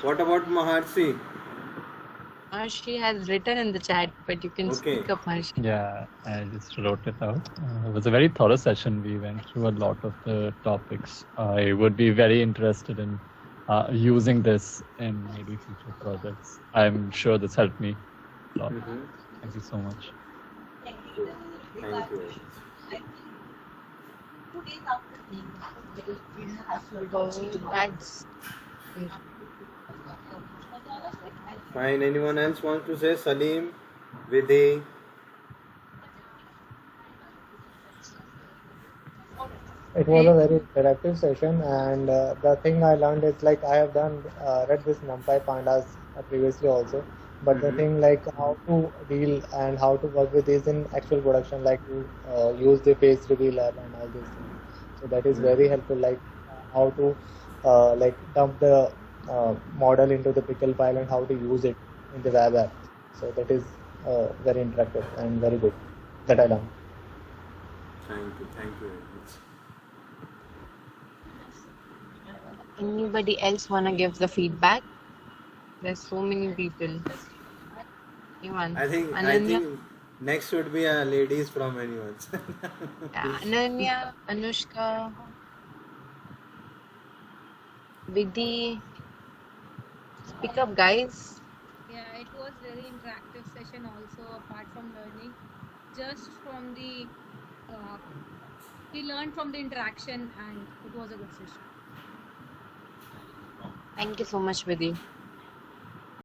What about Maharshi? She has written in the chat, but you can Okay. speak up, Harsh. Yeah, I just wrote it out. It was a very thorough session. We went through a lot of the topics. I would be very interested in using this in maybe future projects. I'm sure this helped me a lot. Mm-hmm. Thank you so much. Good. Thank you. That's Fine. Anyone else wants to say? Salim, Vidhi. It was a very interactive session, and the thing I learned is like I have done read this NumPy pandas previously also, but the thing like how to deal and how to work with this in actual production, like to use the face reveal app and all these things. So that is very helpful. Like how to like dump the model into the pickle file and how to use it in the web app. So that is very interactive and very good that I learned. Thank you. Thank you very much. anybody else wanna give the feedback? There's so many people. Anyone? I Ananya? think next would be ladies from anyone. Yeah, Ananya, Anushka, Vidhi. Speak up, guys. Yeah, it was very interactive session also, apart from learning. Just from the, we learned from the interaction and it was a good session. Thank you so much, Vidhi.